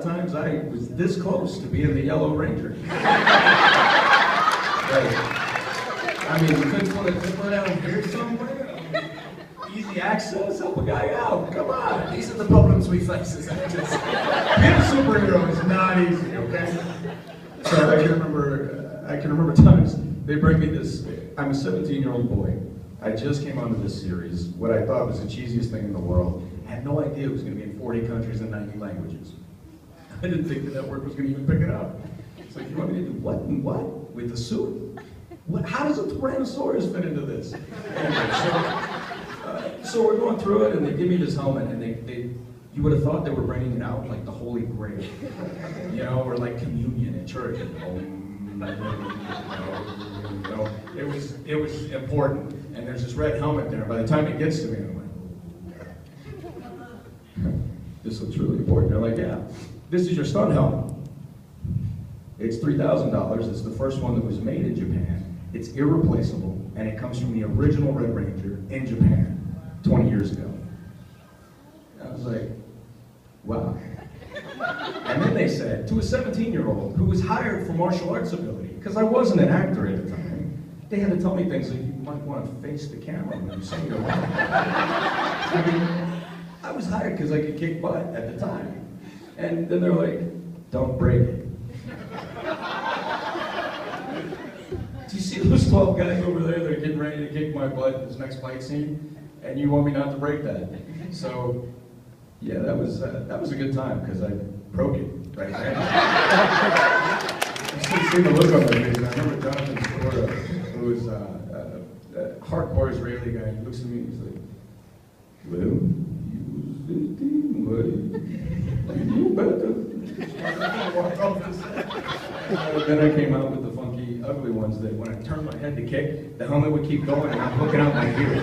times I was this close to being the Yellow Ranger. Like, I mean, you couldn't put a zipper down here somewhere? Easy access, help a guy out, come on. These are the problems we face as actors. Being a superhero is not easy, okay? So I can remember times, they bring me this, I'm a 17-year-old boy. I just came onto this series, what I thought was the cheesiest thing in the world. I had no idea it was going to be in 40 countries and 90 languages. I didn't think the network was going to even pick it up. It's like, you want me to do what and what? With the suit? What? How does a Tyrannosaurus fit into this? Anyway, so we're going through it, and they give me this helmet, and you would have thought they were bringing it out like the Holy Grail, you know, or like communion in church. It was important, and there's this red helmet there. By the time it gets to me, I'm like, this looks really important. They're like, yeah, this is your stunt helmet. It's $3,000. It's the first one that was made in Japan. It's irreplaceable, and it comes from the original Red Ranger in Japan 20 years ago. I was like, wow. And then they said, to a 17-year-old who was hired for martial arts ability, because I wasn't an actor at the time, they had to tell me things like, you might want to face the camera when you say your line. I mean, I was hired because I could kick butt at the time. And then they're like, don't break it. Do you see those 12 guys over there that are getting ready to kick my butt in this next fight scene? And you want me not to break that? So, yeah, that was a good time because I broke it right there. You should see the look on my face. I remember Jonathan Stora, who was a hardcore Israeli guy. He looks at me and he's like, well, you was 18, but you better. Then I came out with the funky, ugly ones that when I turned my head to kick, the helmet would keep going and I'm looking out my ear.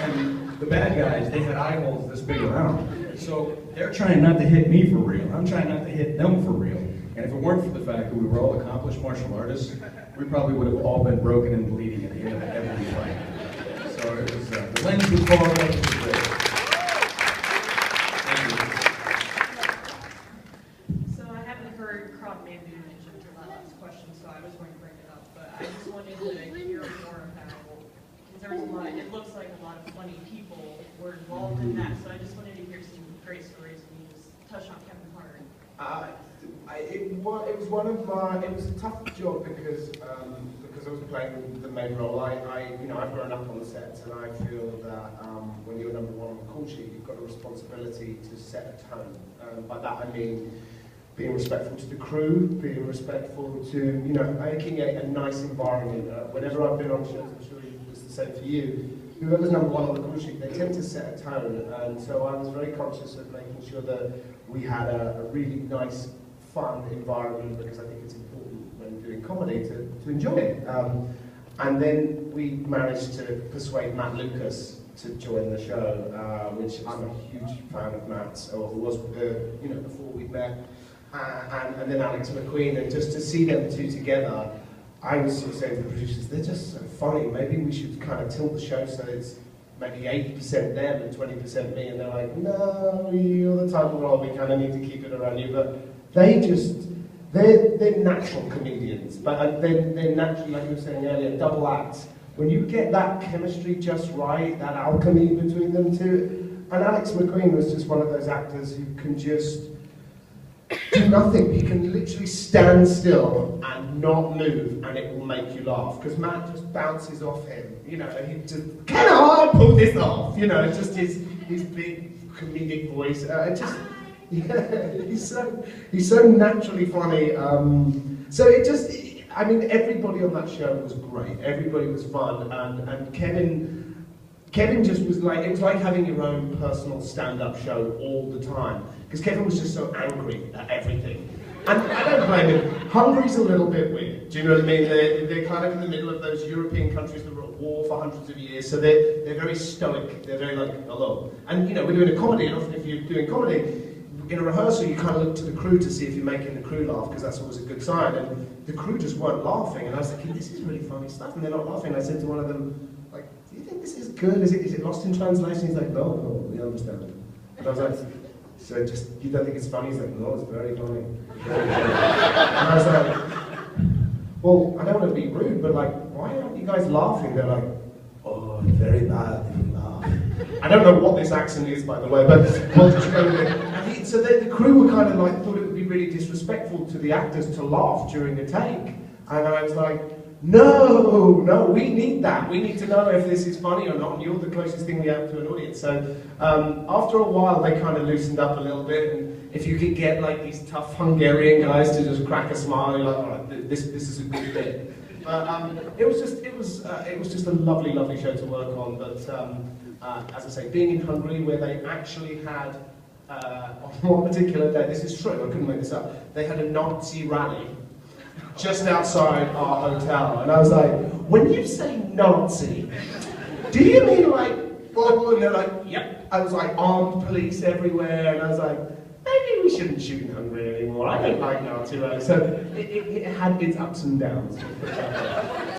And the bad guys, they had eye holes this big around. So they're trying not to hit me for real. I'm trying not to hit them for real. And if it weren't for the fact that we were all accomplished martial artists, we probably would have all been broken and bleeding at the end of every fight. So it was, the lens was far away. It was great. Thank you. So I haven't heard Krav Maga mentioned for that last question, so I was going to bring it up. But I just wanted to hear more about, because there was a lot, it looks like a lot of funny people were involved in that. So I just wanted to hear some great stories. Can you just touch on Kevin Hart? It was a tough job because I was playing the main role. I've grown up on the sets, and I feel that when you're number one on the call sheet, you've got a responsibility to set a tone. By that I mean being respectful to the crew, being respectful to, making a nice environment. Whenever I've been on shows, I'm sure it's the same for you, whoever's number one on the call sheet, they tend to set a tone. And so I was very conscious of making sure that we had a really nice, fun environment, because I think it's important when doing comedy to enjoy it. And then we managed to persuade Matt Lucas to join the show, which I'm a huge fan of Matt's, or who was, before we met. And then Alex McQueen, and just to see them two together, I was sort of saying to the producers, they're just so funny, maybe we should kind of tilt the show so it's maybe 80% them and 20% me, and they're like, no, you're the type of role, we kind of need to keep it around you, but they're natural comedians, but they're naturally, like you were saying earlier, double acts. When you get that chemistry just right, that alchemy between them two, and Alex McQueen was just one of those actors who can just do nothing. He can literally stand still and not move, and it will make you laugh. Because Matt just bounces off him, and he just, can I pull this off? It's just his big comedic voice. He's so naturally funny. So everybody on that show was great. Everybody was fun, and Kevin just was like, it was like having your own personal stand-up show all the time. Because Kevin was just so angry at everything. And I don't blame him. Hungary's a little bit weird. Do you know what I mean? They're kind of in the middle of those European countries that were at war for hundreds of years, so they're very stoic. They're very like, hello. And we're doing a comedy, and often if you're doing comedy, in a rehearsal you kind of look to the crew to see if you're making the crew laugh, because that's always a good sign. And the crew just weren't laughing, and I was thinking, this is really funny stuff, and they're not laughing. I said to one of them, like, do you think this is good? Is it lost in translation? He's like, no, we understand. And I was like, So just, you don't think it's funny? He's like, no, it's very funny. And I was like, well, I don't want to be rude, but like, why aren't you guys laughing? They're like, oh, it's very bad if you laugh. I don't know what this accent is, by the way, but we'll just go with it. And so the crew were kind of like, thought it would be really disrespectful to the actors to laugh during the take. And I was like, no, we need that. We need to know if this is funny or not. And you're the closest thing we have to an audience. So after a while, they kind of loosened up a little bit. And if you could get like these tough Hungarian guys to just crack a smile, you're like, all right, this is a good bit. But it was just a lovely, lovely show to work on. But as I say, being in Hungary, where they actually had on one particular day, this is true, I couldn't make this up. They had a Nazi rally just outside our hotel, and I was like, when you say Nazi, do you mean like, well, and they're like, yep. I was like, armed police everywhere, and I was like, maybe we shouldn't shoot in Hungary anymore. I don't like Nazi rallies. So it had its ups and downs.